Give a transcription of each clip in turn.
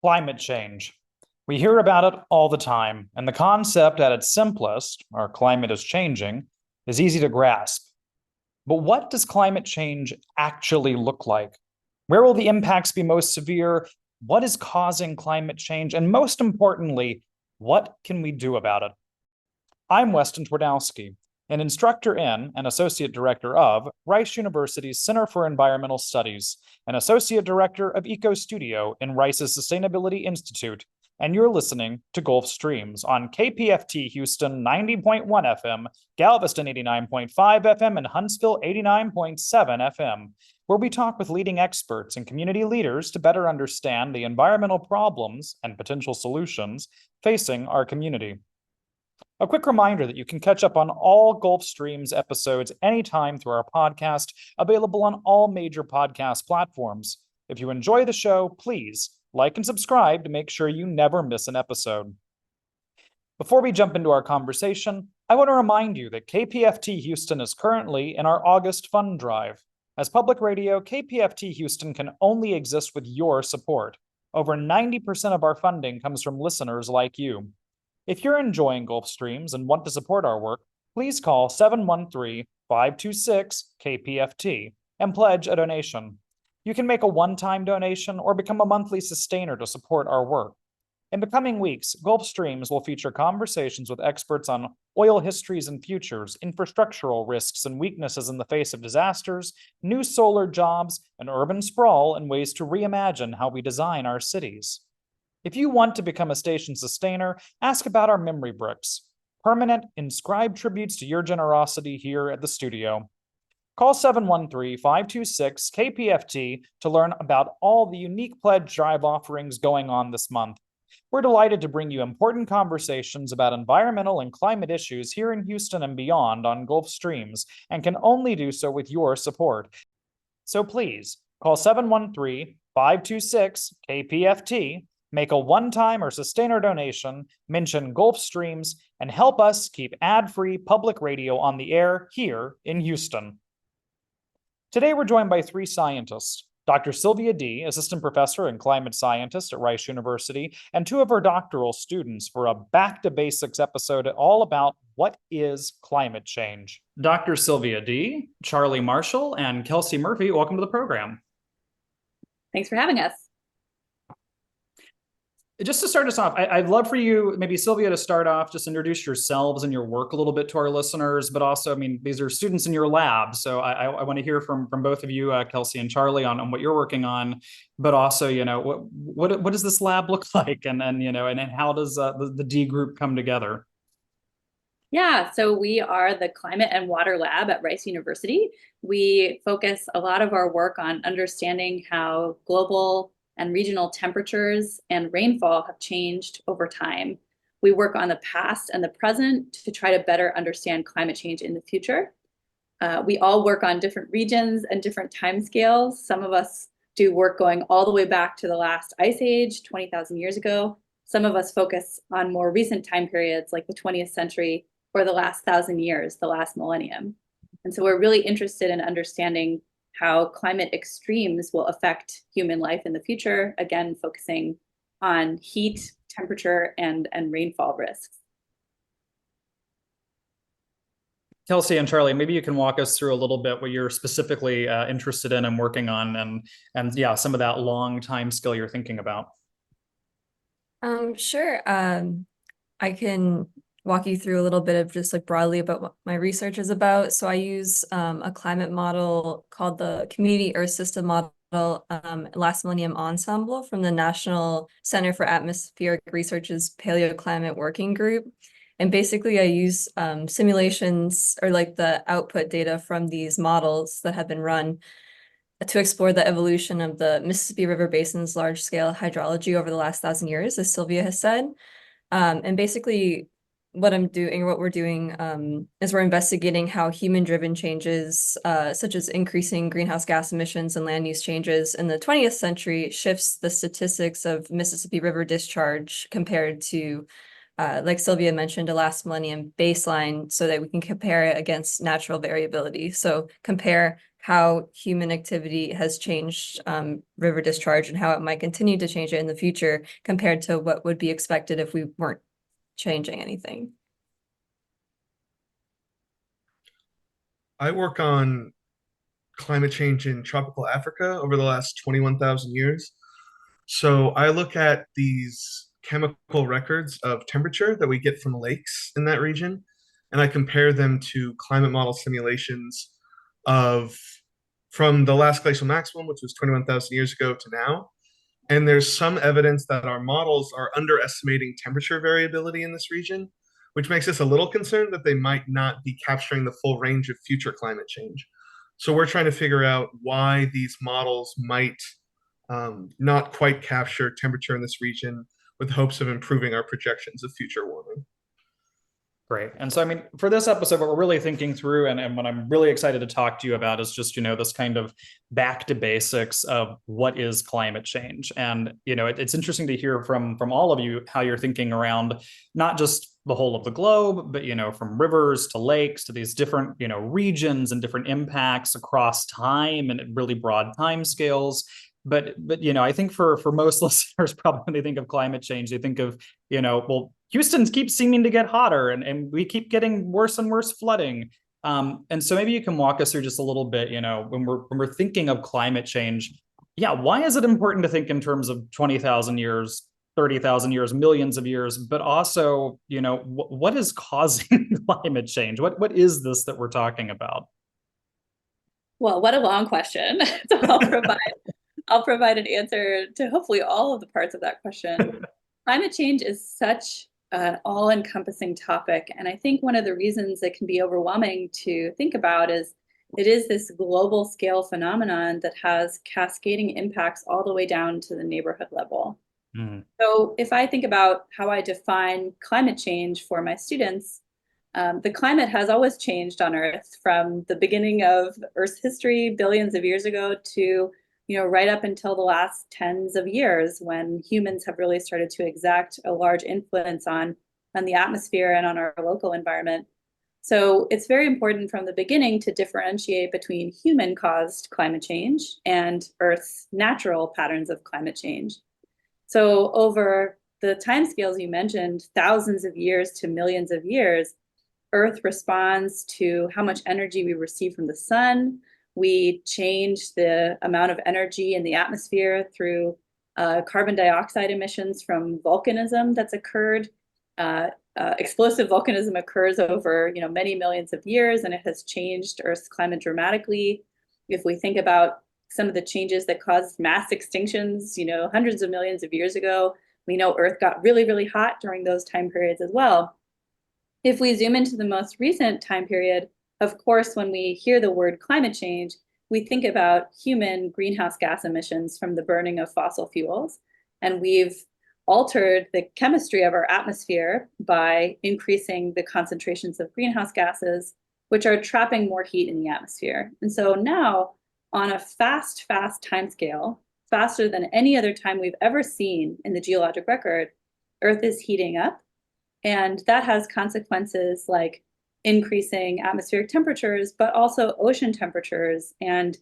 Climate change. We hear about it all the time, and the concept at its simplest, our climate is changing, is easy to grasp. But what does climate change actually look like? Where will the impacts be most severe? What is causing climate change? And most importantly, what can we do about it? I'm Weston Twardowski, an instructor in and associate director of Rice University's Center for Environmental Studies, an associate director of Eco Studio in Rice's Sustainability Institute, and you're listening to Gulf Streams on KPFT Houston 90.1 FM, Galveston 89.5 FM, and Huntsville 89.7 FM, where we talk with leading experts and community leaders to better understand the environmental problems and potential solutions facing our community. A quick reminder that you can catch up on all Gulf Streams episodes anytime through our podcast, available on all major podcast platforms. If you enjoy the show, please like and subscribe to make sure you never miss an episode. Before we jump into our conversation, I want to remind you that KPFT Houston is currently in our August fund drive. As public radio, KPFT Houston can only exist with your support. Over 90% of our funding comes from listeners like you. If you're enjoying Gulf Streams and want to support our work, please call 713-526-KPFT and pledge a donation. You can make a one-time donation or become a monthly sustainer to support our work. In the coming weeks, Gulf Streams will feature conversations with experts on oil histories and futures, infrastructural risks and weaknesses in the face of disasters, new solar jobs, and urban sprawl, and ways to reimagine how we design our cities. If you want to become a station sustainer, ask about our memory bricks, permanent inscribed tributes to your generosity here at the studio. Call 713-526-KPFT to learn about all the unique pledge drive offerings going on this month. We're delighted to bring you important conversations about environmental and climate issues here in Houston and beyond on Gulf Streams, and can only do so with your support. So please, call 713-526-KPFT, make a one-time or sustainer donation, mention Gulf Streams, and help us keep ad-free public radio on the air here in Houston. Today, we're joined by three scientists: Dr. Sylvia Dee, assistant professor and climate scientist at Rice University, and two of her doctoral students for a Back to Basics episode all about what is climate change. Dr. Sylvia Dee, Charlie Marshall, and Kelsey Murphy, welcome to the program. Thanks for having us. Just to start us off, I'd love for you, maybe Sylvia, to start off, just introduce yourselves and your work a little bit to our listeners, but also, I mean, these are students in your lab, so I want to hear from both of you, Kelsey and Charlie, on what you're working on, but also, you know, what does this lab look like, and you know, and how does the D group come together? Yeah, so we are the Climate and Water Lab at Rice University. We focus a lot of our work on understanding how global and regional temperatures and rainfall have changed over time. We work on the past and the present to try to better understand climate change in the future. We all work on different regions and different timescales. Some of us do work going all the way back to the last ice age, 20,000 years ago. Some of us focus on more recent time periods like the 20th century or the last 1,000 years, the last millennium. And so we're really interested in understanding how climate extremes will affect human life in the future, again, focusing on heat, temperature, and rainfall risks. Kelsey and Charlie, maybe you can walk us through a little bit what you're specifically interested in and working on, and yeah, some of that long time scale you're thinking about. Sure. I can walk you through a little bit of just like broadly about what my research is about. So I use a climate model called the Community Earth System Model Last Millennium Ensemble from the National Center for Atmospheric Research's Paleoclimate Working Group. And basically I use simulations or like the output data from these models that have been run to explore the evolution of the Mississippi River Basin's large-scale hydrology over the last 1,000 years, as Sylvia has said. And basically what we're doing is we're investigating how human-driven changes, such as increasing greenhouse gas emissions and land use changes in the 20th century shifts the statistics of Mississippi River discharge compared to, like Sylvia mentioned, a last millennium baseline so that we can compare it against natural variability. So compare how human activity has changed river discharge and how it might continue to change it in the future compared to what would be expected if we weren't changing anything. I work on climate change in tropical Africa over the last 21,000 years. So I look at these chemical records of temperature that we get from lakes in that region, and I compare them to climate model simulations of from the last glacial maximum, which was 21,000 years ago, to now. And there's some evidence that our models are underestimating temperature variability in this region, which makes us a little concerned that they might not be capturing the full range of future climate change. So we're trying to figure out why these models might not quite capture temperature in this region with hopes of improving our projections of future warming. Great. And so, I mean, for this episode, what we're really thinking through and what I'm really excited to talk to you about is just, this kind of back to basics of what is climate change. And, it's interesting to hear from all of you how you're thinking around not just the whole of the globe, but, from rivers to lakes to these different, regions and different impacts across time and really broad time scales. But I think for most listeners, probably when they think of climate change, they think of, well, Houston keeps seeming to get hotter and we keep getting worse and worse flooding. And so maybe you can walk us through just a little bit, when we're thinking of climate change, why is it important to think in terms of 20,000 years, 30,000 years, millions of years, but also, what is causing climate change? What is this that we're talking about? Well, what a long question. So I'll provide an answer to hopefully all of the parts of that question. Climate change is such an all-encompassing topic. And I think one of the reasons it can be overwhelming to think about is it is this global scale phenomenon that has cascading impacts all the way down to the neighborhood level. So if I think about how I define climate change for my students, the climate has always changed on Earth from the beginning of Earth's history billions of years ago to right up until the last tens of years when humans have really started to exact a large influence on the atmosphere and on our local environment. So it's very important from the beginning to differentiate between human-caused climate change and Earth's natural patterns of climate change. So over the timescales you mentioned, thousands of years to millions of years, Earth responds to how much energy we receive from the sun. We change the amount of energy in the atmosphere through carbon dioxide emissions from volcanism that's occurred. Explosive volcanism occurs over many millions of years, and it has changed Earth's climate dramatically. If we think about some of the changes that caused mass extinctions, hundreds of millions of years ago, we know Earth got really, really hot during those time periods as well. If we zoom into the most recent time period, of course, when we hear the word climate change, we think about human greenhouse gas emissions from the burning of fossil fuels. And we've altered the chemistry of our atmosphere by increasing the concentrations of greenhouse gases, which are trapping more heat in the atmosphere. And so now, on a fast timescale, faster than any other time we've ever seen in the geologic record, Earth is heating up. And that has consequences like increasing atmospheric temperatures, but also ocean temperatures and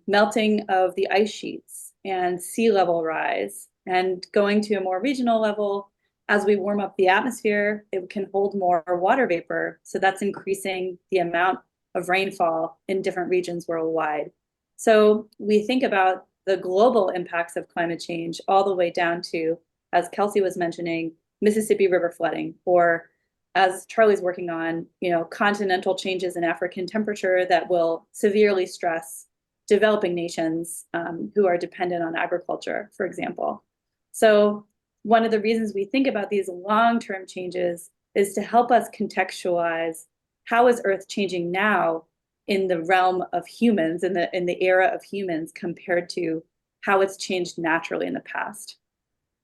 melting of the ice sheets and sea level rise. And going to a more regional level, as we warm up the atmosphere, it can hold more water vapor. So that's increasing the amount of rainfall in different regions worldwide. So we think about the global impacts of climate change all the way down to, as Kelsey was mentioning, Mississippi River flooding, or as Charlie's working on, continental changes in African temperature that will severely stress developing nations who are dependent on agriculture, for example. So one of the reasons we think about these long-term changes is to help us contextualize how is Earth changing now in the realm of humans, in the era of humans, compared to how it's changed naturally in the past.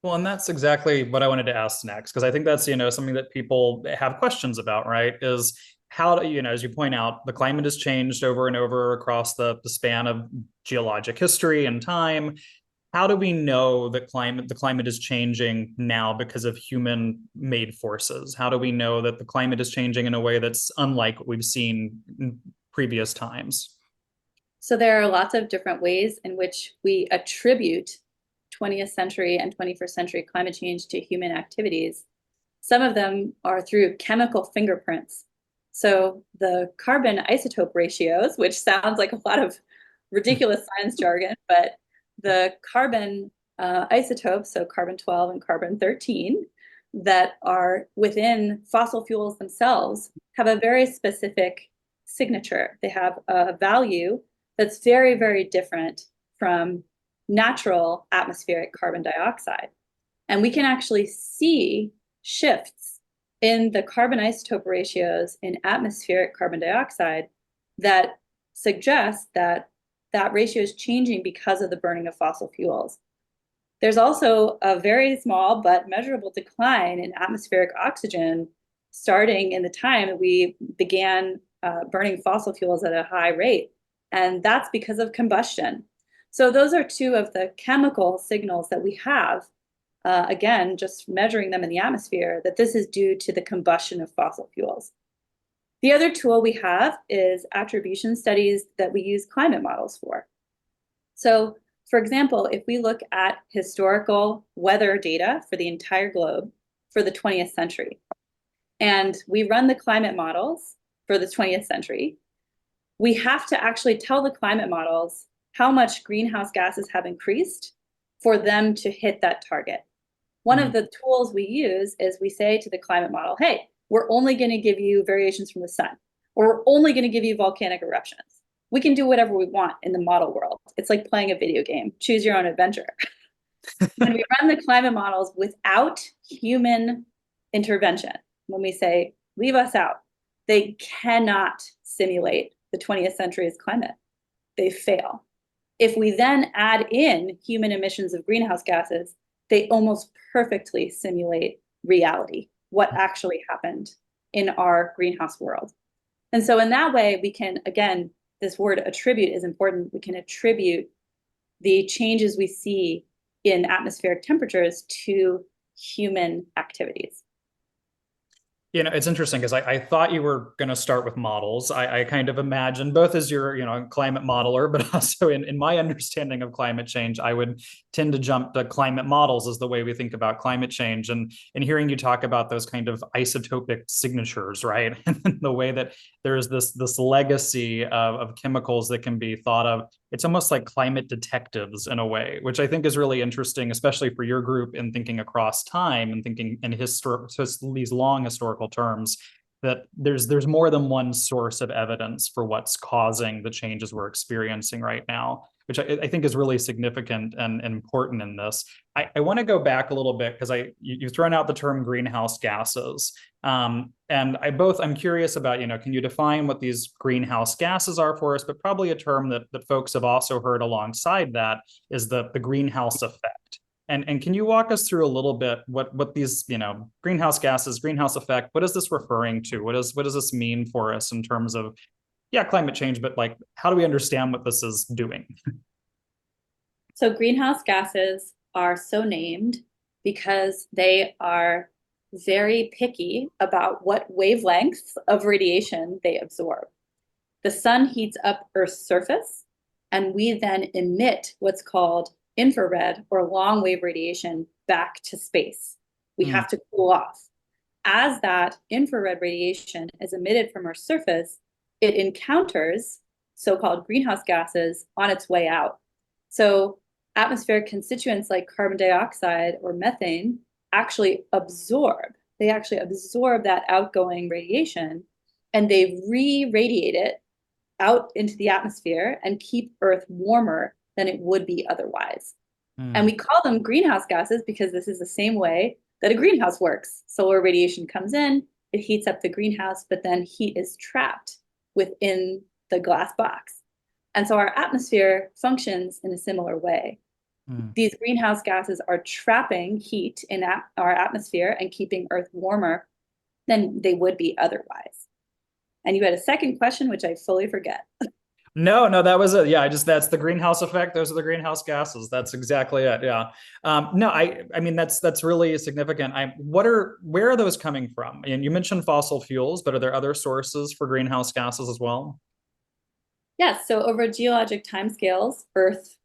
Well, and that's exactly what I wanted to ask next, because I think that's, something that people have questions about, right? Is how do, as you point out, the climate has changed over and over across the span of geologic history and time. How do we know that the climate is changing now because of human-made forces? How do we know that the climate is changing in a way that's unlike what we've seen in previous times? So there are lots of different ways in which we attribute 20th century and 21st century climate change to human activities. Some of them are through chemical fingerprints. So the carbon isotope ratios, which sounds like a lot of ridiculous science jargon, but the carbon isotopes, so carbon-12 and carbon-13, that are within fossil fuels themselves have a very specific signature. They have a value that's very, very different from natural atmospheric carbon dioxide. And we can actually see shifts in the carbon isotope ratios in atmospheric carbon dioxide that suggest that that ratio is changing because of the burning of fossil fuels. There's also a very small but measurable decline in atmospheric oxygen starting in the time that we began burning fossil fuels at a high rate. And that's because of combustion. So those are two of the chemical signals that we have, again, just measuring them in the atmosphere, that this is due to the combustion of fossil fuels. The other tool we have is attribution studies that we use climate models for. So, for example, if we look at historical weather data for the entire globe for the 20th century, and we run the climate models for the 20th century, we have to actually tell the climate models how much greenhouse gases have increased for them to hit that target. One of the tools we use is we say to the climate model, hey, we're only going to give you variations from the sun, or we're only going to give you volcanic eruptions. We can do whatever we want in the model world. It's like playing a video game, choose your own adventure. When we run the climate models without human intervention, when we say, leave us out, they cannot simulate the 20th century's climate. They fail. If we then add in human emissions of greenhouse gases, they almost perfectly simulate reality, what actually happened in our greenhouse world. And so in that way, we can, again, this word attribute is important. We can attribute the changes we see in atmospheric temperatures to human activities. You know, it's interesting because I thought you were going to start with models. I kind of imagined both as your, climate modeler, but also in my understanding of climate change, I would tend to jump to climate models as the way we think about climate change. And hearing you talk about those kind of isotopic signatures, right? And the way that there's this legacy of chemicals that can be thought of, it's almost like climate detectives in a way, which I think is really interesting, especially for your group in thinking across time and thinking in these long historical terms, that there's more than one source of evidence for what's causing the changes we're experiencing right now, which I think is really significant and important in this. I want to go back a little bit because you've thrown out the term greenhouse gases. And I'm curious about, can you define what these greenhouse gases are for us, but probably a term that folks have also heard alongside that is the greenhouse effect. And can you walk us through a little bit what these, greenhouse gases, greenhouse effect, what is this referring to? What does this mean for us in terms of, climate change, but like, how do we understand what this is doing? So greenhouse gases are so named because they are very picky about what wavelengths of radiation they absorb. The sun heats up Earth's surface, and we then emit what's called infrared or long wave radiation back to space. We have to cool off. As that infrared radiation is emitted from Earth's surface, it encounters so-called greenhouse gases on its way out. So atmospheric constituents like carbon dioxide or methane actually absorb that outgoing radiation, and they re-radiate it out into the atmosphere and keep Earth warmer than it would be otherwise. And we call them greenhouse gases because this is the same way that a greenhouse works. Solar radiation comes in, it heats up the greenhouse, but then heat is trapped within the glass box. And so our atmosphere functions in a similar way. These greenhouse gases are trapping heat in our atmosphere and keeping Earth warmer than they would be otherwise. And you had a second question, which I fully forget. No, that was it. Yeah, that's the greenhouse effect. Those are the greenhouse gases. That's exactly it. Yeah. No, I mean, that's really significant. Where are those coming from? And you mentioned fossil fuels, but are there other sources for greenhouse gases as well? Yes, so over geologic timescales, Earth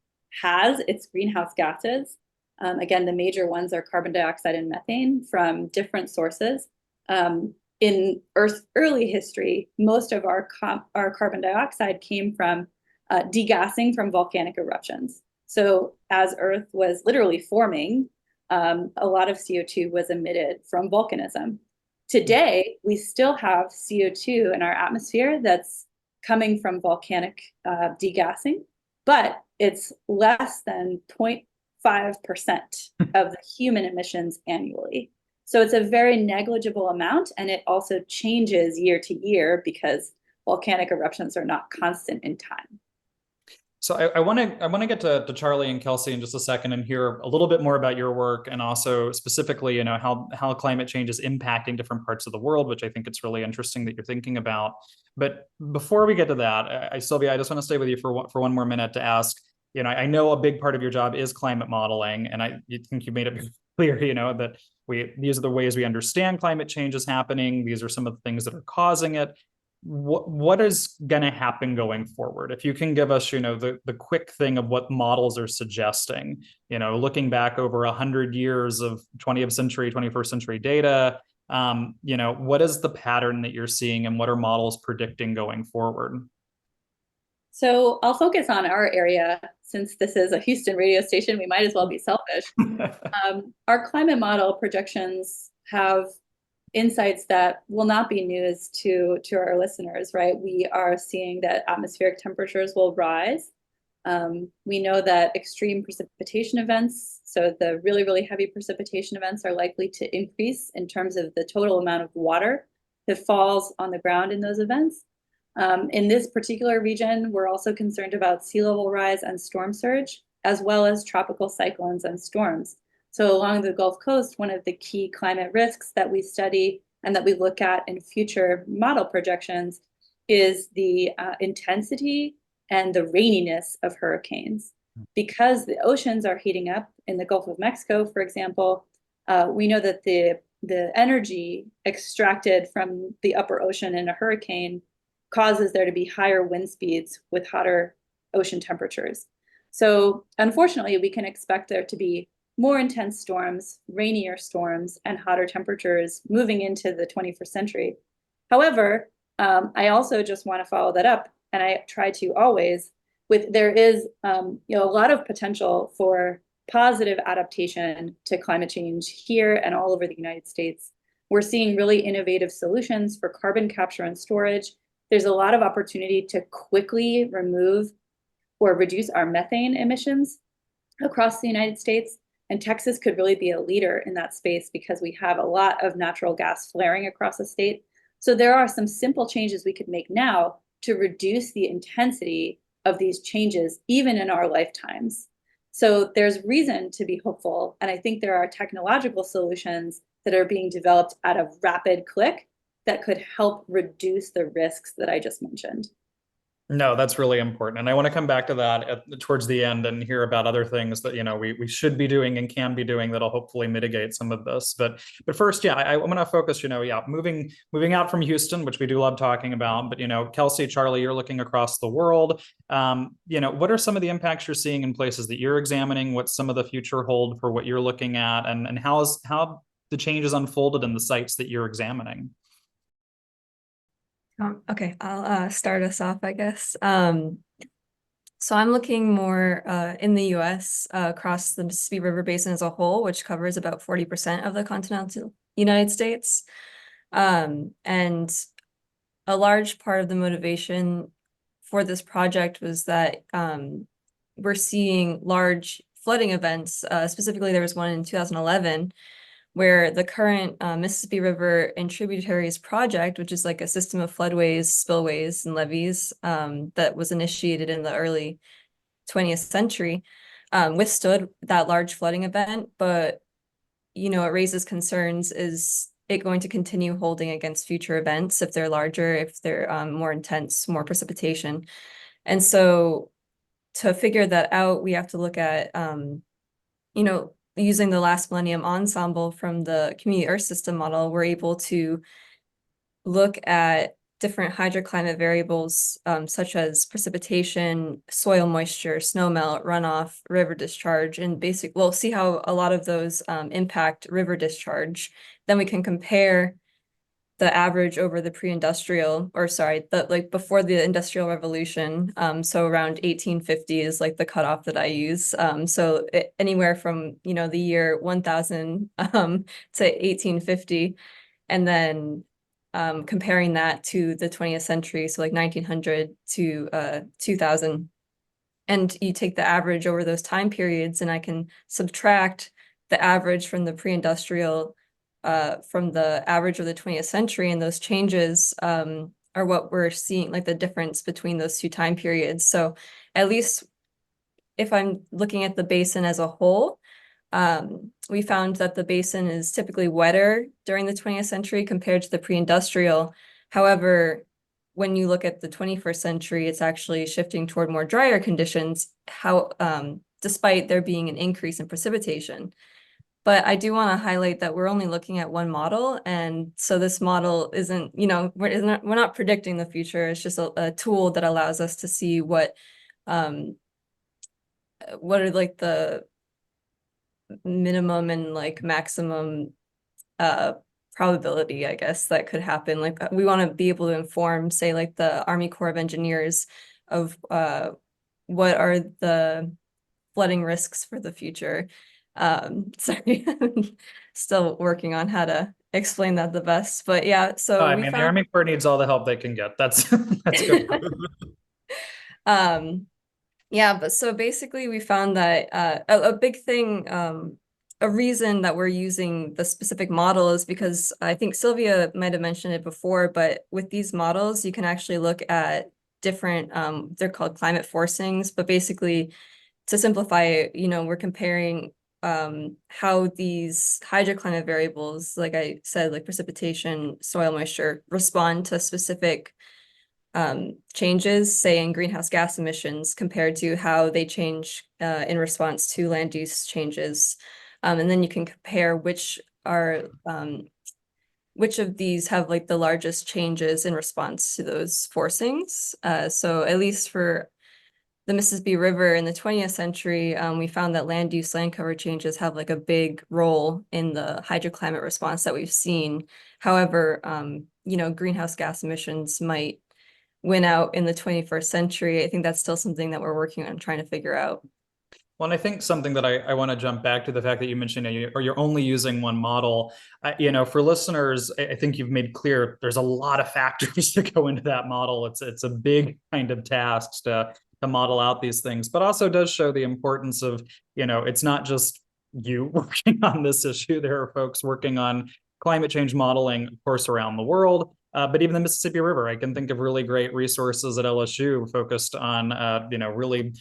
has its greenhouse gases. Again, the major ones are carbon dioxide and methane from different sources. In Earth's early history, most of our carbon dioxide came from degassing from volcanic eruptions. So as Earth was literally forming, a lot of CO2 was emitted from volcanism. Today, we still have CO2 in our atmosphere that's coming from volcanic degassing, but it's less than 0.5% of the human emissions annually. So it's a very negligible amount, and it also changes year to year because volcanic eruptions are not constant in time. So I want to get to Charlie and Kelsey in just a second and hear a little bit more about your work, and also specifically, how climate change is impacting different parts of the world, which I think it's really interesting that you're thinking about. But before we get to that, Sylvia, I just want to stay with you for one more minute to ask. I know a big part of your job is climate modeling, and I think you made it clear, that these are the ways we understand climate change is happening. These are some of the things that are causing it. What is going to happen going forward? If you can give us, the quick thing of what models are suggesting, looking back over 100 years of 20th century, 21st century data, what is the pattern that you're seeing, and what are models predicting going forward? So I'll focus on our area. Since this is a Houston radio station, we might as well be selfish. Our climate model projections have insights that will not be news to our listeners, right? We are seeing that atmospheric temperatures will rise. We know that extreme precipitation events, so the really, really heavy precipitation events, are likely to increase in terms of the total amount of water that falls on the ground in those events. In this particular region, we're also concerned about sea level rise and storm surge, as well as tropical cyclones and storms. So along the Gulf Coast, one of the key climate risks that we study and that we look at in future model projections is the intensity and the raininess of hurricanes. Because the oceans are heating up in the Gulf of Mexico, for example, we know that the energy extracted from the upper ocean in a hurricane causes there to be higher wind speeds with hotter ocean temperatures. So unfortunately, we can expect there to be more intense storms, rainier storms, and hotter temperatures moving into the 21st century. However, I also just want to follow that up, and I try to always, there is a lot of potential for positive adaptation to climate change here and all over the United States. We're seeing really innovative solutions for carbon capture and storage. There's a lot of opportunity to quickly remove or reduce our methane emissions across the United States. And Texas could really be a leader in that space because we have a lot of natural gas flaring across the state. So there are some simple changes we could make now to reduce the intensity of these changes, even in our lifetimes. So there's reason to be hopeful. And I think there are technological solutions that are being developed at a rapid click that could help reduce the risks that I just mentioned. No, that's really important. And I want to come back to that towards the end and hear about other things that, we should be doing and can be doing that'll hopefully mitigate some of this. But first, I want to focus, moving out from Houston, which we do love talking about. But, Kelsey, Charlie, you're looking across the world. What are some of the impacts you're seeing in places that you're examining? What's some of the future hold for what you're looking at? And how the changes unfolded in the sites that you're examining? Okay, I'll start us off, I guess. So I'm looking more in the US across the Mississippi River Basin as a whole, which covers about 40% of the continental United States. And a large part of the motivation for this project was that we're seeing large flooding events. Specifically, there was one in 2011 where the current Mississippi River and Tributaries Project, which is like a system of floodways, spillways, and levees that was initiated in the early 20th century, withstood that large flooding event. But, it raises concerns. Is it going to continue holding against future events if they're larger, if they're more intense, more precipitation? And so to figure that out, we have to look at, using the last millennium ensemble from the community Earth system model, we're able to look at different hydroclimate variables, such as precipitation, soil moisture, snowmelt, runoff, river discharge, and we'll see how a lot of those impact river discharge. Then we can compare the average over the pre-industrial, or sorry, like before the Industrial Revolution. So around 1850 is like the cutoff that I use. So anywhere from, the year 1000 to 1850, and then comparing that to the 20th century, so like 1900 to 2000. And you take the average over those time periods, and I can subtract the average from the pre-industrial from the average of the 20th century, and those changes are what we're seeing, like the difference between those two time periods. So at least if I'm looking at the basin as a whole, we found that the basin is typically wetter during the 20th century compared to the pre-industrial. However, when you look at the 21st century, it's actually shifting toward more drier conditions, despite there being an increase in precipitation. But I do want to highlight that we're only looking at one model. And so this model isn't, we're not predicting the future. It's just a tool that allows us to see what are like the minimum and like maximum probability, I guess, that could happen. Like we want to be able to inform, say, like the Army Corps of Engineers of what are the flooding risks for the future. Sorry, still working on how to explain that the best, but yeah. So I mean, the Army Corps needs all the help they can get. That's good. Yeah, but so basically we found that a big thing, a reason that we're using the specific model is because I think Sylvia might have mentioned it before, but with these models, you can actually look at different, they're called climate forcings, but basically to simplify it, we're comparing how these hydroclimate variables, like I said, like precipitation, soil moisture, respond to specific changes, say in greenhouse gas emissions, compared to how they change in response to land use changes. And then you can compare which of these have like the largest changes in response to those forcings. So at least for the Mississippi River in the 20th century, we found that land use, land cover changes have like a big role in the hydroclimate response that we've seen. However, greenhouse gas emissions might win out in the 21st century. I think that's still something that we're working on trying to figure out. Well, and I think something that I want to jump back to the fact that you mentioned, you're only using one model. For listeners, I think you've made clear there's a lot of factors to go into that model. It's a big kind of task to model out these things, but also does show the importance of, it's not just you working on this issue. There are folks working on climate change modeling, of course, around the world. But even the Mississippi River, I can think of really great resources at LSU focused on, really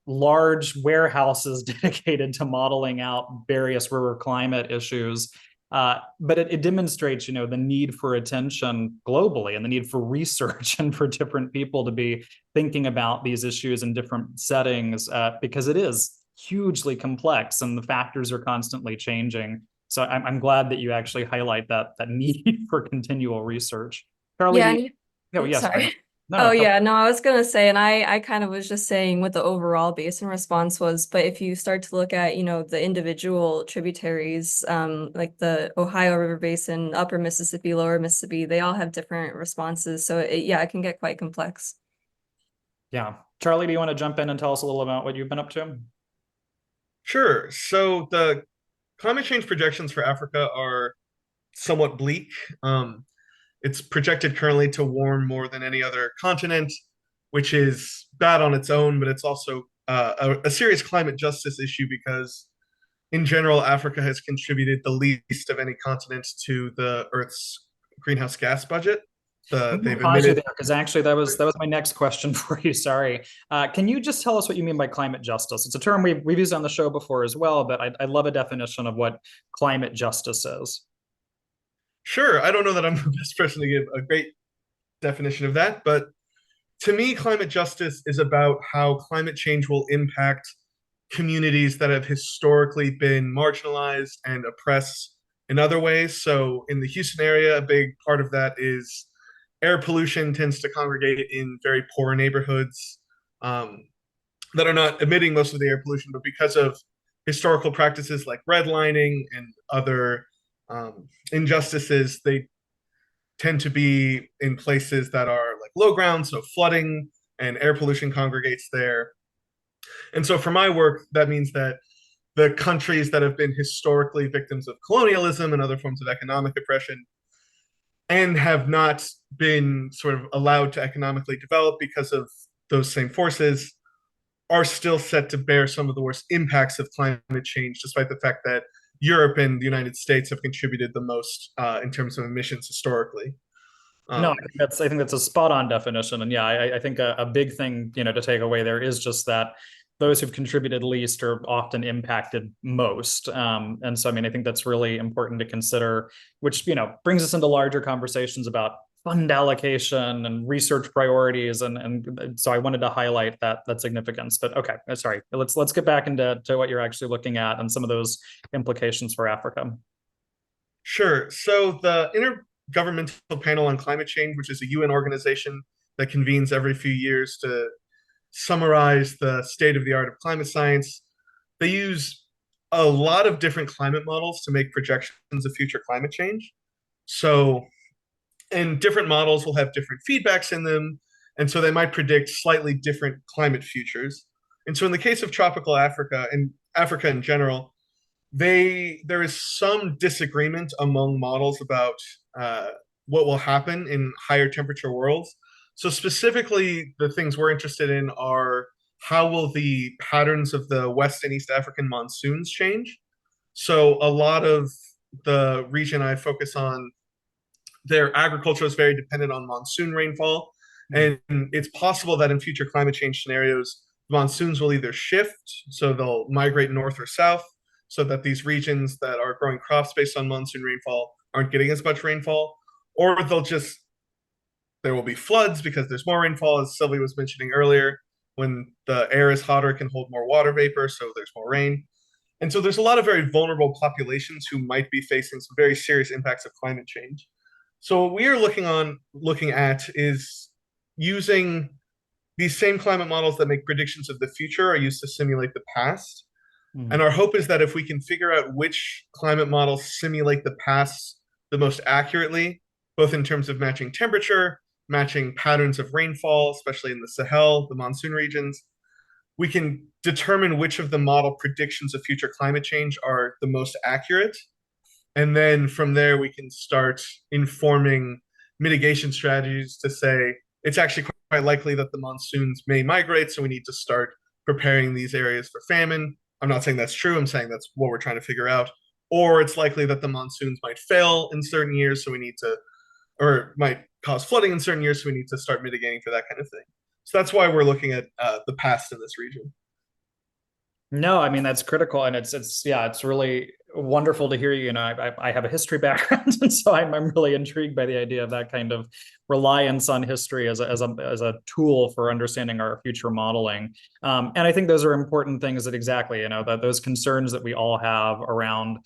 large warehouses dedicated to modeling out various river climate issues. But it demonstrates, the need for attention globally and the need for research and for different people to be thinking about these issues in different settings, because it is hugely complex and the factors are constantly changing. So I'm glad that you actually highlight that need for continual research. Charlie, yes. Sorry. I was gonna say, and I kind of was just saying what the overall basin response was, but if you start to look at, the individual tributaries, like the Ohio River Basin, Upper Mississippi, Lower Mississippi, they all have different responses. So it can get quite complex. Yeah. Charlie, do you want to jump in and tell us a little about what you've been up to? Sure. So the climate change projections for Africa are somewhat bleak. It's projected currently to warm more than any other continent, which is bad on its own, but it's also a serious climate justice issue because, in general, Africa has contributed the least of any continent to the Earth's greenhouse gas budget. They've emitted. Because actually, that was my next question for you. Sorry. Can you just tell us what you mean by climate justice? It's a term we've used on the show before as well, but I'd love a definition of what climate justice is. Sure, I don't know that I'm the best person to give a great definition of that, but to me, climate justice is about how climate change will impact communities that have historically been marginalized and oppressed in other ways. So in the Houston area, a big part of that is air pollution tends to congregate in very poor neighborhoods that are not emitting most of the air pollution, but because of historical practices like redlining and other injustices, they tend to be in places that are like low ground, so flooding and air pollution congregates there. And so for my work, that means that the countries that have been historically victims of colonialism and other forms of economic oppression and have not been sort of allowed to economically develop because of those same forces are still set to bear some of the worst impacts of climate change, despite the fact that Europe and the United States have contributed the most in terms of emissions historically. No, I think that's a spot on definition. And yeah, I think a big thing, to take away there is just that those who've contributed least are often impacted most. And so, I mean, I think that's really important to consider, which, brings us into larger conversations about fund allocation and research priorities. And so I wanted to highlight that significance. But okay, sorry, let's get back into what you're actually looking at and some of those implications for Africa. Sure. So the Intergovernmental Panel on Climate Change, which is a UN organization that convenes every few years to summarize the state of the art of climate science, they use a lot of different climate models to make projections of future climate change. So, and different models will have different feedbacks in them. And so they might predict slightly different climate futures. And so in the case of tropical Africa and Africa in general, there is some disagreement among models about what will happen in higher temperature worlds. So specifically, the things we're interested in are how will the patterns of the West and East African monsoons change? So a lot of the region I focus on, their agriculture is very dependent on monsoon rainfall. And it's possible that in future climate change scenarios, monsoons will either shift, so they'll migrate north or south, so that these regions that are growing crops based on monsoon rainfall aren't getting as much rainfall, or there will be floods because there's more rainfall, as Sylvia was mentioning earlier. When the air is hotter, it can hold more water vapor, so there's more rain. And so there's a lot of very vulnerable populations who might be facing some very serious impacts of climate change. So what we are looking at is using these same climate models that make predictions of the future are used to simulate the past. And our hope is that if we can figure out which climate models simulate the past the most accurately, both in terms of matching temperature, matching patterns of rainfall, especially in the Sahel, the monsoon regions, we can determine which of the model predictions of future climate change are the most accurate. And then from there, we can start informing mitigation strategies to say it's actually quite likely that the monsoons may migrate, so we need to start preparing these areas for famine. I'm not saying that's true. I'm saying that's what we're trying to figure out. Or it's likely that the monsoons might fail in certain years, so we need to, or might cause flooding in certain years, so we need to start mitigating for that kind of thing. So that's why we're looking at the past in this region. No, I mean, that's critical. And it's really wonderful to hear you. I have a history background, and so I'm really intrigued by the idea of that kind of reliance on history as a tool for understanding our future modeling. And I think those are important things that that those concerns that we all have around,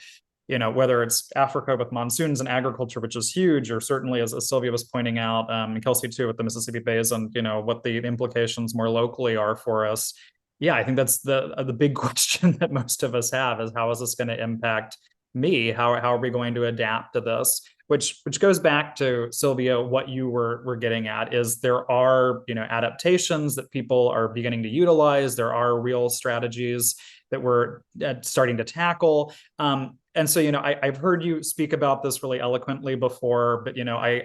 whether it's Africa with monsoons and agriculture, which is huge, or certainly as Sylvia was pointing out, and Kelsey too, with the Mississippi Basin, what the implications more locally are for us. Yeah, I think that's the big question that most of us have is how is this going to impact me? How are we going to adapt to this? Which goes back to Sylvia, what you were getting at is there are adaptations that people are beginning to utilize. There are real strategies that we're starting to tackle. And so I've heard you speak about this really eloquently before, but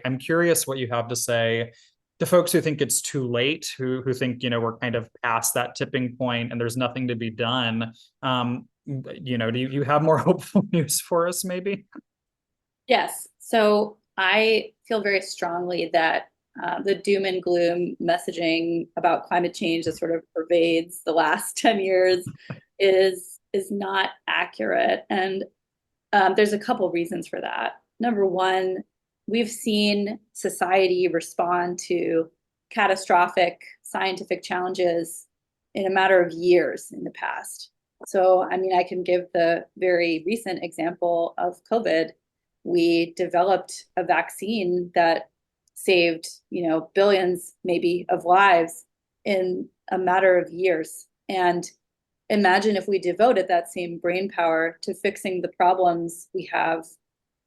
I'm curious what you have to say to folks who think it's too late, who think, we're kind of past that tipping point and there's nothing to be done. Do you have more hopeful news for us maybe? Yes. So I feel very strongly that the doom and gloom messaging about climate change that sort of pervades the last 10 years is not accurate. And there's a couple reasons for that. Number one, we've seen society respond to catastrophic scientific challenges in a matter of years in the past. So, I mean, I can give the very recent example of COVID. We developed a vaccine that saved, billions maybe of lives in a matter of years. And imagine if we devoted that same brain power to fixing the problems we have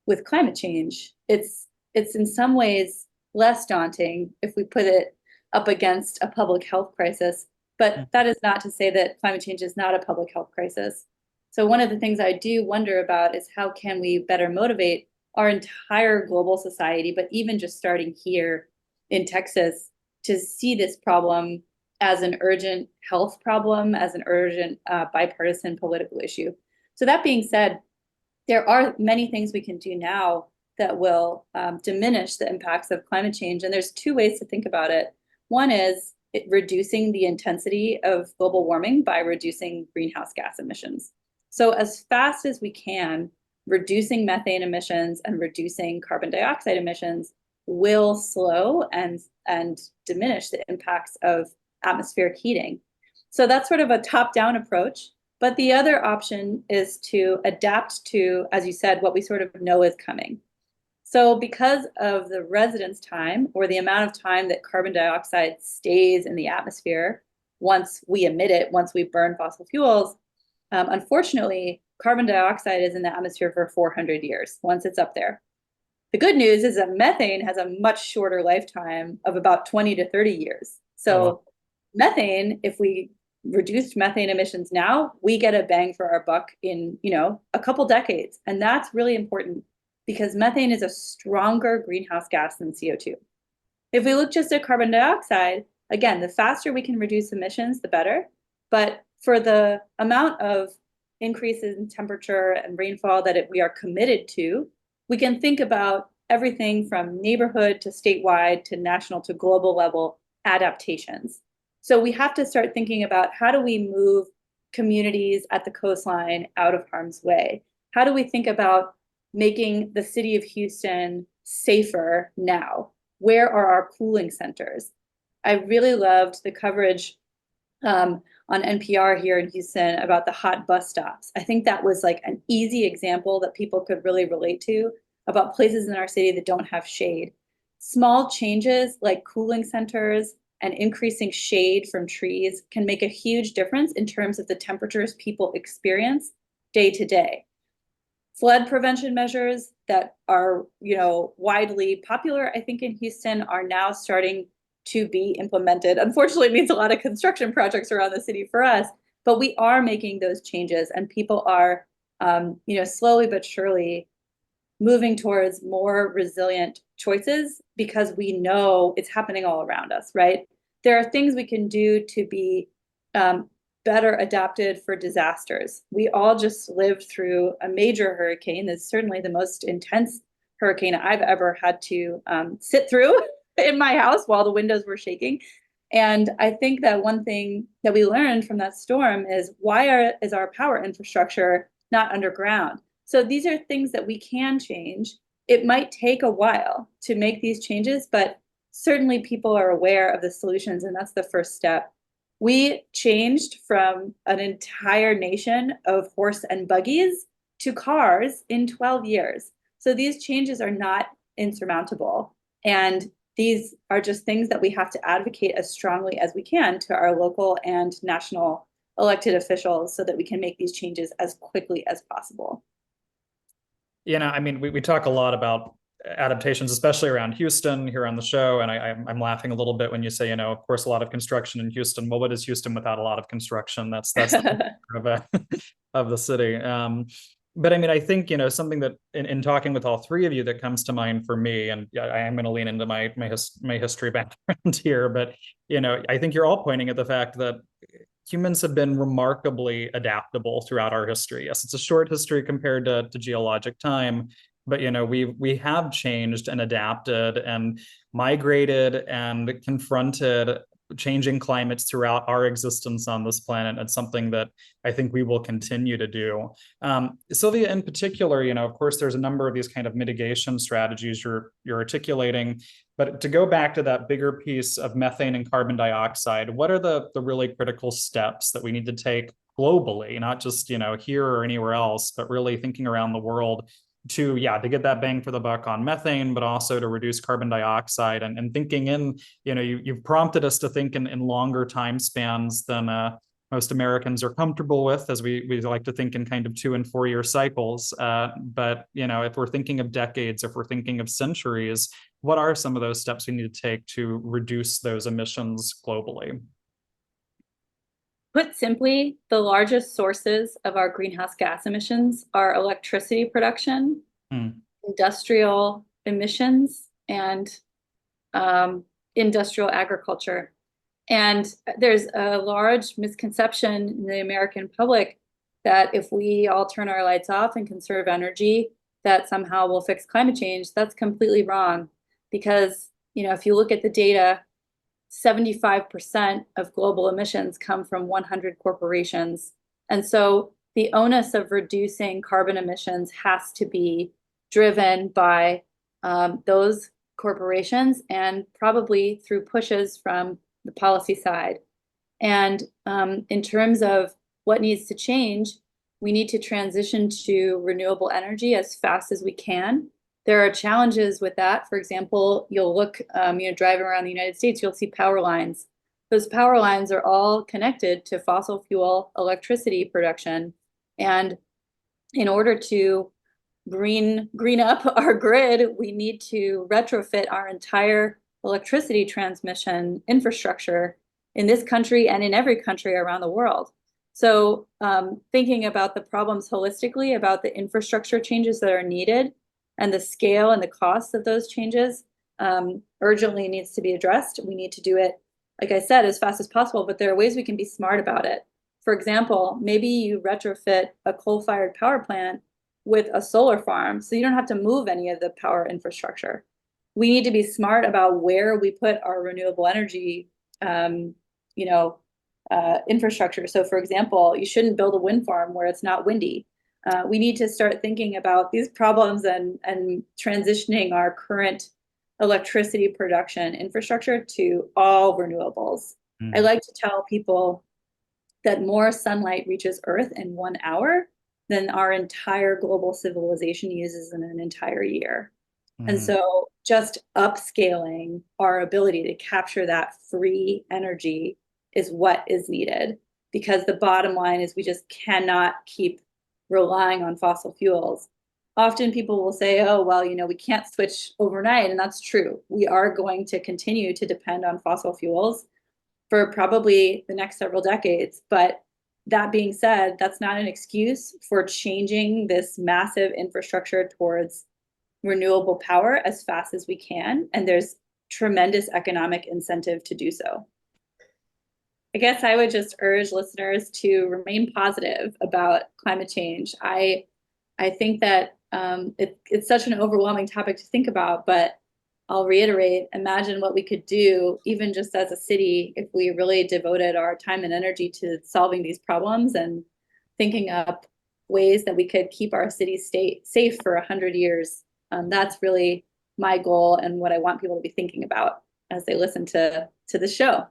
with climate change. It's in some ways less daunting if we put it up against a public health crisis, but that is not to say that climate change is not a public health crisis. So one of the things I do wonder about is how can we better motivate our entire global society, but even just starting here in Texas, to see this problem as an urgent health problem, as an urgent bipartisan political issue. So that being said, there are many things we can do now that will diminish the impacts of climate change. And there's two ways to think about it. One is reducing the intensity of global warming by reducing greenhouse gas emissions. So as fast as we can, reducing methane emissions and reducing carbon dioxide emissions will slow and diminish the impacts of atmospheric heating. So that's sort of a top-down approach. But the other option is to adapt to, as you said, what we sort of know is coming. So because of the residence time, or the amount of time that carbon dioxide stays in the atmosphere once we emit it, once we burn fossil fuels, unfortunately, carbon dioxide is in the atmosphere for 400 years once it's up there. The good news is that methane has a much shorter lifetime of about 20 to 30 years. So methane, if we reduced methane emissions now, we get a bang for our buck in, a couple decades. And that's really important because methane is a stronger greenhouse gas than CO2. If we look just at carbon dioxide, again, the faster we can reduce emissions, the better. But for the amount of increases in temperature and rainfall that we are committed to, we can think about everything from neighborhood to statewide to national to global level adaptations. So we have to start thinking about how do we move communities at the coastline out of harm's way? How do we think about making the city of Houston safer now? Where are our cooling centers? I really loved the coverage on NPR here in Houston about the hot bus stops. I think that was like an easy example that people could really relate to about places in our city that don't have shade. Small changes like cooling centers and increasing shade from trees can make a huge difference in terms of the temperatures people experience day to day. Flood prevention measures that are, widely popular, I think, in Houston are now starting to be implemented. Unfortunately, it means a lot of construction projects around the city for us, but we are making those changes, and people are, slowly but surely moving towards more resilient choices because we know it's happening all around us, right? There are things we can do to be better adapted for disasters. We all just lived through a major hurricane. That's certainly the most intense hurricane I've ever had to sit through in my house while the windows were shaking. And I think that one thing that we learned from that storm is is our power infrastructure not underground? So these are things that we can change. It might take a while to make these changes, but certainly people are aware of the solutions, and that's the first step. We changed from an entire nation of horse and buggies to cars in 12 years. So these changes are not insurmountable. And these are just things that we have to advocate as strongly as we can to our local and national elected officials so that we can make these changes as quickly as possible. We talk a lot about adaptations, especially around Houston here on the show. And I'm laughing a little bit when you say, of course, a lot of construction in Houston. Well, what is Houston without a lot of construction? That's the of the city. But I think, something that in talking with all three of you that comes to mind for me, and I am going to lean into my history background here, but, I think you're all pointing at the fact that humans have been remarkably adaptable throughout our history. Yes, it's a short history compared to geologic time, but we have changed and adapted and migrated and confronted changing climates throughout our existence on this planet. It's something that I think we will continue to do. Sylvia, in particular, of course, there's a number of these kind of mitigation strategies you're articulating. But to go back to that bigger piece of methane and carbon dioxide, what are the really critical steps that we need to take globally, not just here or anywhere else, but really thinking around the world to get that bang for the buck on methane, but also to reduce carbon dioxide, and thinking in, you've prompted us to think in longer time spans than most Americans are comfortable with, as we like to think in kind of 2 and 4 year cycles. But if we're thinking of decades, if we're thinking of centuries, what are some of those steps we need to take to reduce those emissions globally? Put simply, the largest sources of our greenhouse gas emissions are electricity production, industrial emissions, and industrial agriculture. And there's a large misconception in the American public that if we all turn our lights off and conserve energy, that somehow we'll fix climate change. That's completely wrong, because if you look at the data, 75% of global emissions come from 100 corporations. And so the onus of reducing carbon emissions has to be driven by those corporations, and probably through pushes from the policy side. And in terms of what needs to change, we need to transition to renewable energy as fast as we can. There are challenges with that. For example, you'll look, driving around the United States, you'll see power lines. Those power lines are all connected to fossil fuel electricity production. And in order to green up our grid, we need to retrofit our entire electricity transmission infrastructure in this country and in every country around the world. So thinking about the problems holistically, about the infrastructure changes that are needed, and the scale and the cost of those changes urgently needs to be addressed. We need to do it, like I said, as fast as possible, but there are ways we can be smart about it. For example, maybe you retrofit a coal-fired power plant with a solar farm, so you don't have to move any of the power infrastructure. We need to be smart about where we put our renewable energy infrastructure. So for example, you shouldn't build a wind farm where it's not windy. We need to start thinking about these problems and transitioning our current electricity production infrastructure to all renewables. I like to tell people that more sunlight reaches Earth in 1 hour than our entire global civilization uses in an entire year. And so just upscaling our ability to capture that free energy is what is needed, because the bottom line is we just cannot keep relying on fossil fuels. Often people will say, oh, well, we can't switch overnight. And that's true. We are going to continue to depend on fossil fuels for probably the next several decades. But that being said, that's not an excuse for changing this massive infrastructure towards renewable power as fast as we can. And there's tremendous economic incentive to do so. I guess I would just urge listeners to remain positive about climate change. I think that it's such an overwhelming topic to think about, but I'll reiterate, imagine what we could do, even just as a city, if we really devoted our time and energy to solving these problems and thinking up ways that we could keep our city safe for 100 years. That's really my goal and what I want people to be thinking about as they listen to the show.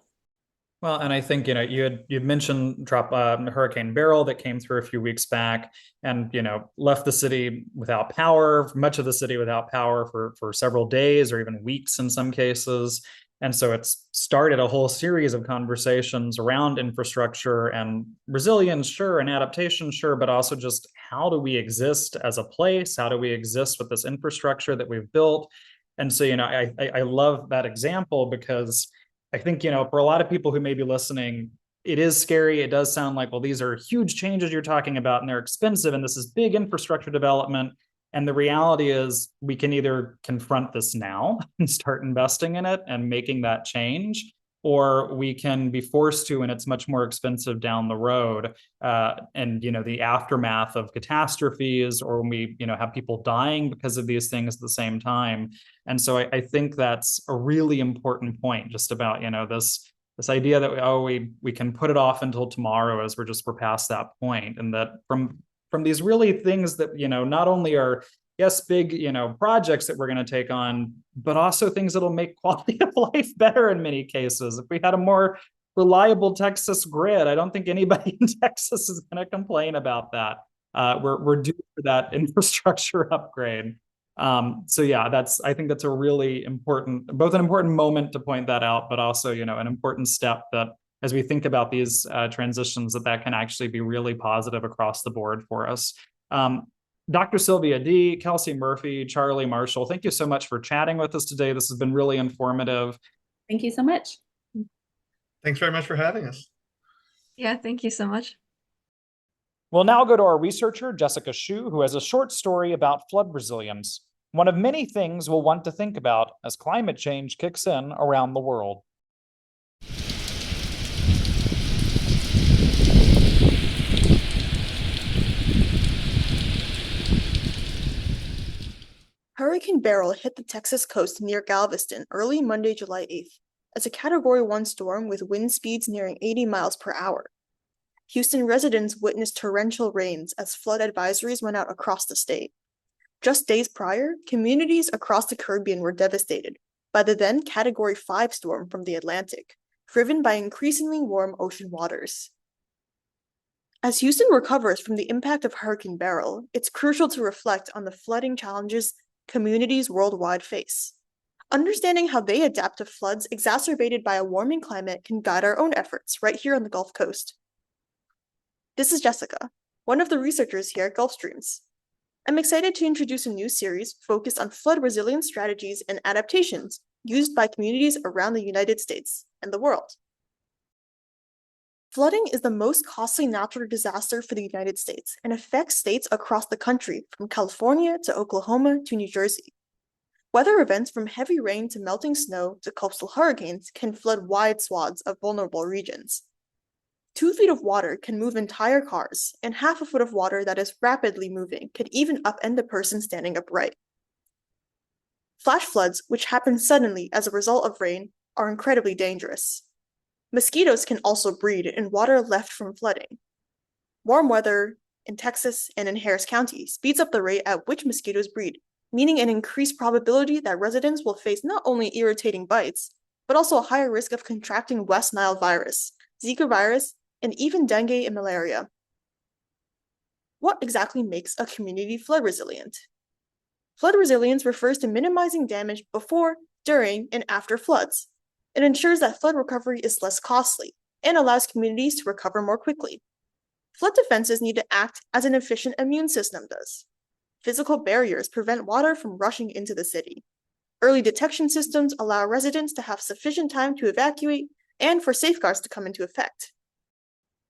Well, and I think, you'd mentioned Hurricane Beryl that came through a few weeks back and, left the city without power, much of the city without power for several days or even weeks in some cases. And so it's started a whole series of conversations around infrastructure and resilience, sure, and adaptation, sure, but also just how do we exist as a place? How do we exist with this infrastructure that we've built? And so, I love that example, because I think, for a lot of people who may be listening, it is scary. It does sound like, well, these are huge changes you're talking about, and they're expensive, and this is big infrastructure development. And the reality is we can either confront this now and start investing in it and making that change, or we can be forced to, and it's much more expensive down the road. And, the aftermath of catastrophes, or when we, have people dying because of these things at the same time. And so I think that's a really important point, just about, this idea that we can put it off until tomorrow, as we're past that point. And that from these really things that, not only are, yes, big, projects that we're going to take on, but also things that'll make quality of life better in many cases. If we had a more reliable Texas grid, I don't think anybody in Texas is going to complain about that. we're due for that infrastructure upgrade. So yeah, I think that's a really both an important moment to point that out, but also, an important step that as we think about these transitions, that can actually be really positive across the board for us. Dr. Sylvia Dee, Kelsey Murphy, Charlie, Marshall, thank you so much for chatting with us today. This has been really informative. Thank you so much. Thanks very much for having us. Yeah, thank you so much. We'll now go to our researcher, Jessica Shu, who has a short story about flood resilience, one of many things we'll want to think about as climate change kicks in around the world. Hurricane Beryl hit the Texas coast near Galveston early Monday, July 8th, as a Category 1 storm with wind speeds nearing 80 miles per hour. Houston residents witnessed torrential rains as flood advisories went out across the state. Just days prior, communities across the Caribbean were devastated by the then Category 5 storm from the Atlantic, driven by increasingly warm ocean waters. As Houston recovers from the impact of Hurricane Beryl, it's crucial to reflect on the flooding challenges communities worldwide face. Understanding how they adapt to floods exacerbated by a warming climate can guide our own efforts right here on the Gulf Coast. This is Jessica, one of the researchers here at Gulfstreams. I'm excited to introduce a new series focused on flood resilience strategies and adaptations used by communities around the United States and the world. Flooding is the most costly natural disaster for the United States and affects states across the country, from California to Oklahoma to New Jersey. Weather events from heavy rain to melting snow to coastal hurricanes can flood wide swaths of vulnerable regions. 2 feet of water can move entire cars, and half a foot of water that is rapidly moving could even upend a person standing upright. Flash floods, which happen suddenly as a result of rain, are incredibly dangerous. Mosquitoes can also breed in water left from flooding. Warm weather in Texas and in Harris County speeds up the rate at which mosquitoes breed, meaning an increased probability that residents will face not only irritating bites, but also a higher risk of contracting West Nile virus, Zika virus, and even dengue and malaria. What exactly makes a community flood resilient? Flood resilience refers to minimizing damage before, during, and after floods. It ensures that flood recovery is less costly and allows communities to recover more quickly. Flood defenses need to act as an efficient immune system does. Physical barriers prevent water from rushing into the city. Early detection systems allow residents to have sufficient time to evacuate and for safeguards to come into effect.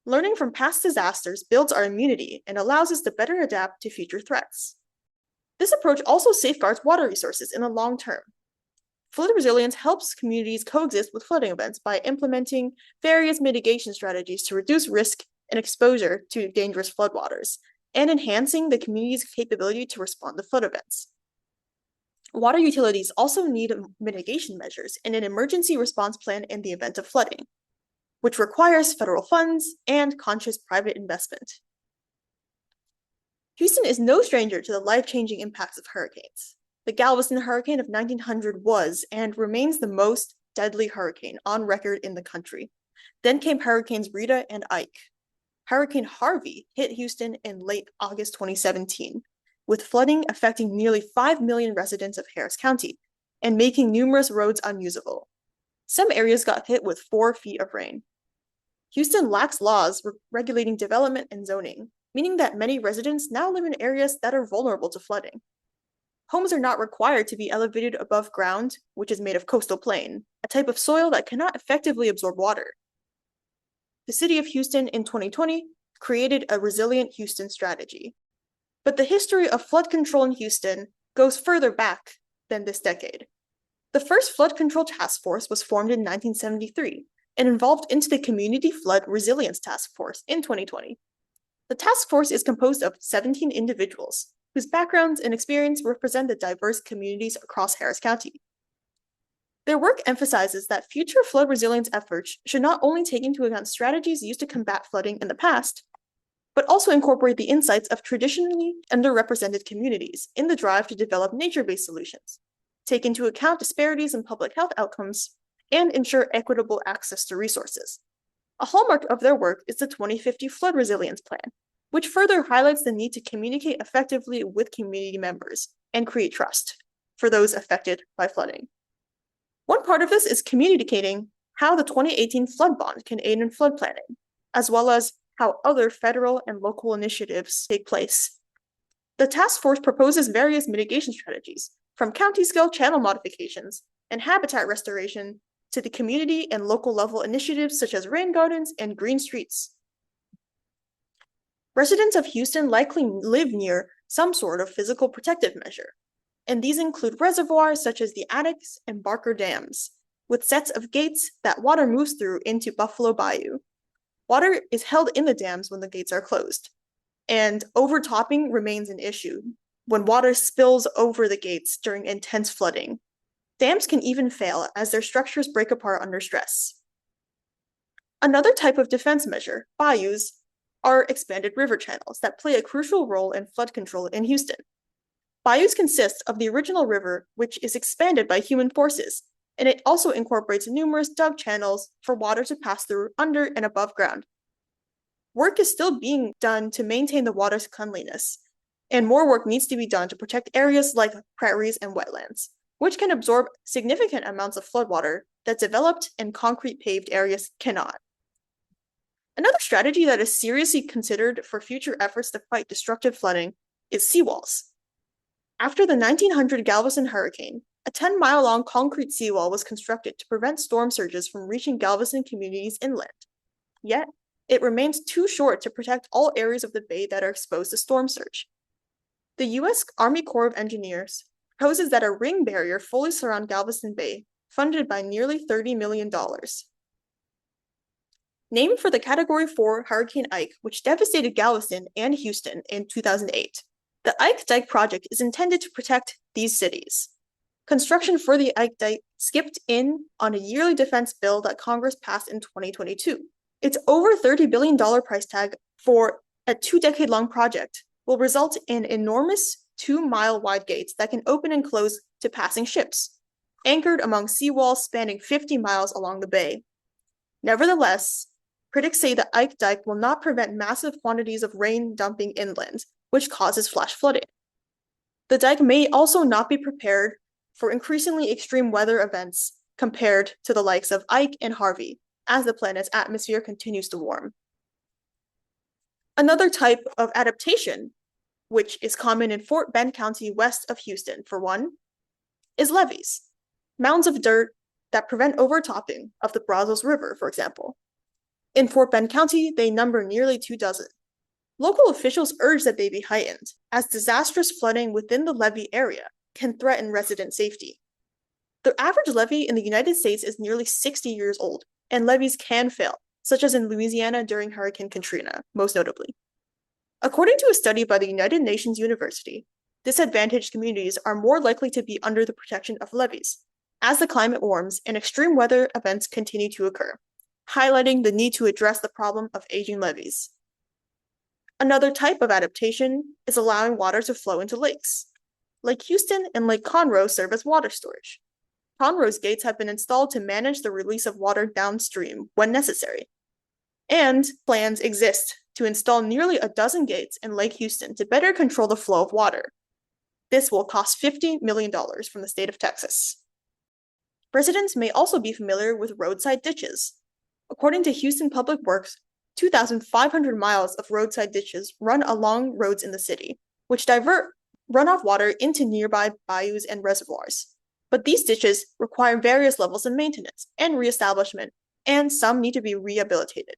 Learning from past disasters builds our immunity and allows us to better adapt to future threats. This approach also safeguards water resources in the long term. Flood resilience helps communities coexist with flooding events by implementing various mitigation strategies to reduce risk and exposure to dangerous floodwaters, and enhancing the community's capability to respond to flood events. Water utilities also need mitigation measures and an emergency response plan in the event of flooding, which requires federal funds and conscious private investment. Houston is no stranger to the life-changing impacts of hurricanes. The Galveston hurricane of 1900 was and remains the most deadly hurricane on record in the country. Then came Hurricanes Rita and Ike. Hurricane Harvey hit Houston in late August 2017, with flooding affecting nearly 5 million residents of Harris County and making numerous roads unusable. Some areas got hit with 4 feet of rain. Houston lacks laws regulating development and zoning, meaning that many residents now live in areas that are vulnerable to flooding. Homes are not required to be elevated above ground, which is made of coastal plain, a type of soil that cannot effectively absorb water. The city of Houston in 2020 created a Resilient Houston strategy. But the history of flood control in Houston goes further back than this decade. The first flood control task force was formed in 1973 and involved into the Community Flood Resilience Task Force in 2020. The task force is composed of 17 individuals, whose backgrounds and experience represent the diverse communities across Harris County. Their work emphasizes that future flood resilience efforts should not only take into account strategies used to combat flooding in the past, but also incorporate the insights of traditionally underrepresented communities in the drive to develop nature-based solutions, take into account disparities in public health outcomes, and ensure equitable access to resources. A hallmark of their work is the 2050 Flood Resilience Plan, which further highlights the need to communicate effectively with community members and create trust for those affected by flooding. One part of this is communicating how the 2018 flood bond can aid in flood planning, as well as how other federal and local initiatives take place. The task force proposes various mitigation strategies, from county-scale channel modifications and habitat restoration to the community and local level initiatives such as rain gardens and green streets. Residents of Houston likely live near some sort of physical protective measure, and these include reservoirs such as the Addicks and Barker dams, with sets of gates that water moves through into Buffalo Bayou. Water is held in the dams when the gates are closed, and overtopping remains an issue when water spills over the gates during intense flooding. Dams can even fail as their structures break apart under stress. Another type of defense measure, bayous, are expanded river channels that play a crucial role in flood control in Houston. Bayous consist of the original river, which is expanded by human forces, and it also incorporates numerous dug channels for water to pass through under and above ground. Work is still being done to maintain the water's cleanliness, and more work needs to be done to protect areas like prairies and wetlands, which can absorb significant amounts of floodwater that developed and concrete paved areas cannot. Another strategy that is seriously considered for future efforts to fight destructive flooding is seawalls. After the 1900 Galveston hurricane, a 10-mile-long concrete seawall was constructed to prevent storm surges from reaching Galveston communities inland. Yet, it remains too short to protect all areas of the bay that are exposed to storm surge. The U.S. Army Corps of Engineers proposes that a ring barrier fully surround Galveston Bay, funded by nearly $30 million. Named for the Category 4 Hurricane Ike, which devastated Galveston and Houston in 2008, the Ike Dike project is intended to protect these cities. Construction for the Ike Dike skipped in on a yearly defense bill that Congress passed in 2022. Its over $30 billion price tag for a 2-decade-long project will result in enormous 2-mile-wide gates that can open and close to passing ships, anchored among seawalls spanning 50 miles along the bay. Nevertheless, critics say the Ike Dike will not prevent massive quantities of rain dumping inland, which causes flash flooding. The dike may also not be prepared for increasingly extreme weather events compared to the likes of Ike and Harvey, as the planet's atmosphere continues to warm. Another type of adaptation, which is common in Fort Bend County west of Houston, for one, is levees, mounds of dirt that prevent overtopping of the Brazos River, for example. In Fort Bend County, they number nearly 24. Local officials urge that they be heightened, as disastrous flooding within the levee area can threaten resident safety. The average levee in the United States is nearly 60 years old, and levees can fail, such as in Louisiana during Hurricane Katrina, most notably. According to a study by the United Nations University, disadvantaged communities are more likely to be under the protection of levees, as the climate warms and extreme weather events continue to occur, highlighting the need to address the problem of aging levees. Another type of adaptation is allowing water to flow into lakes. Lake Houston and Lake Conroe serve as water storage. Conroe's gates have been installed to manage the release of water downstream when necessary. And plans exist to install nearly a dozen gates in Lake Houston to better control the flow of water. This will cost $50 million from the state of Texas. Residents may also be familiar with roadside ditches. According to Houston Public Works, 2,500 miles of roadside ditches run along roads in the city, which divert runoff water into nearby bayous and reservoirs. But these ditches require various levels of maintenance and reestablishment, and some need to be rehabilitated.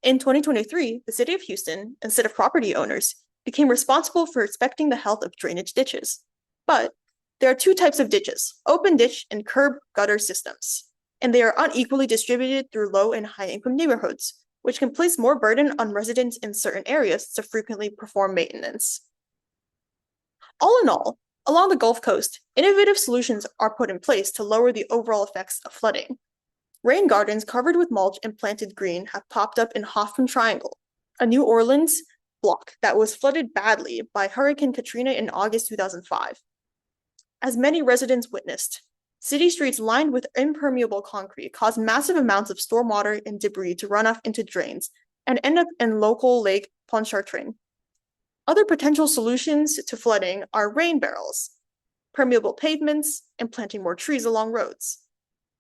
In 2023, the city of Houston, instead of property owners, became responsible for inspecting the health of drainage ditches. But there are two types of ditches, open ditch and curb gutter systems, and they are unequally distributed through low and high-income neighborhoods, which can place more burden on residents in certain areas to frequently perform maintenance. All in all, along the Gulf Coast, innovative solutions are put in place to lower the overall effects of flooding. Rain gardens covered with mulch and planted green have popped up in Hoffman Triangle, a New Orleans block that was flooded badly by Hurricane Katrina in August 2005. As many residents witnessed, city streets lined with impermeable concrete caused massive amounts of stormwater and debris to run off into drains and end up in local Lake Pontchartrain. Other potential solutions to flooding are rain barrels, permeable pavements, and planting more trees along roads.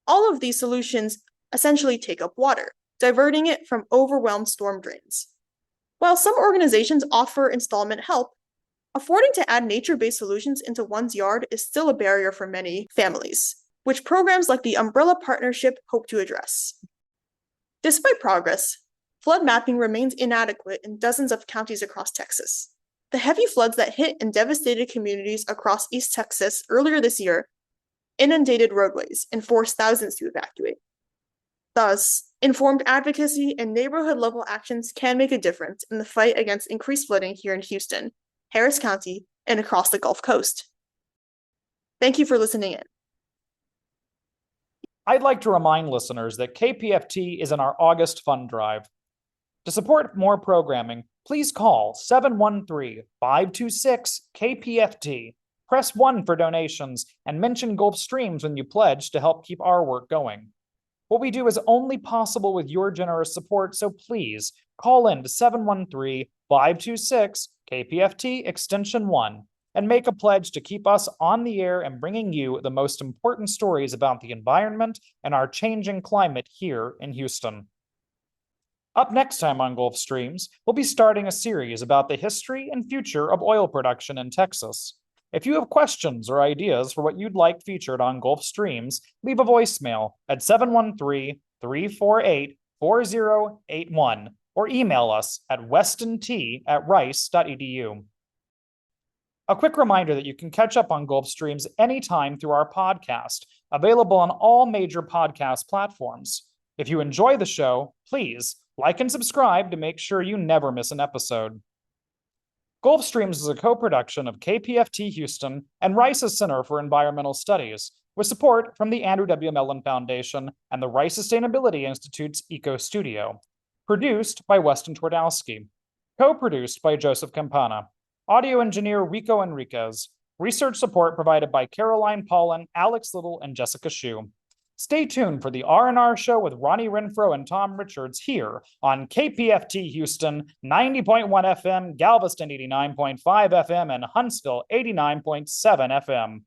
All of these solutions essentially take up water, diverting it from overwhelmed storm drains. While some organizations offer installment help, affording to add nature-based solutions into one's yard is still a barrier for many families, which programs like the Umbrella Partnership hope to address. Despite progress, flood mapping remains inadequate in dozens of counties across Texas. The heavy floods that hit and devastated communities across East Texas earlier this year inundated roadways and forced thousands to evacuate. Thus, informed advocacy and neighborhood-level actions can make a difference in the fight against increased flooding here in Houston, Harris County, and across the Gulf Coast. Thank you for listening in. I'd like to remind listeners that KPFT is in our August fund drive. To support more programming, please call 713-526-KPFT, press 1 for donations, and mention Gulf Streams when you pledge to help keep our work going. What we do is only possible with your generous support, so please call in to 713-526-KPFT extension 1 and make a pledge to keep us on the air and bringing you the most important stories about the environment and our changing climate here in Houston. Up next time on Gulf Streams, we'll be starting a series about the history and future of oil production in Texas. If you have questions or ideas for what you'd like featured on Gulf Streams, leave a voicemail at 713-348-4081 or email us at westont@rice.edu. A quick reminder that you can catch up on Gulf Streams anytime through our podcast, available on all major podcast platforms. If you enjoy the show, please like and subscribe to make sure you never miss an episode. Gulf Streams is a co-production of KPFT Houston and Rice's Center for Environmental Studies, with support from the Andrew W. Mellon Foundation and the Rice Sustainability Institute's Eco Studio. Produced by Weston Twardowski. Co-produced by Joseph Campana. Audio engineer Rico Enriquez. Research support provided by Caroline Paulin, Alex Little, and Jessica Shue. Stay tuned for the R&R Show with Ronnie Renfro and Tom Richards here on KPFT Houston, 90.1 FM, Galveston 89.5 FM, and Huntsville 89.7 FM.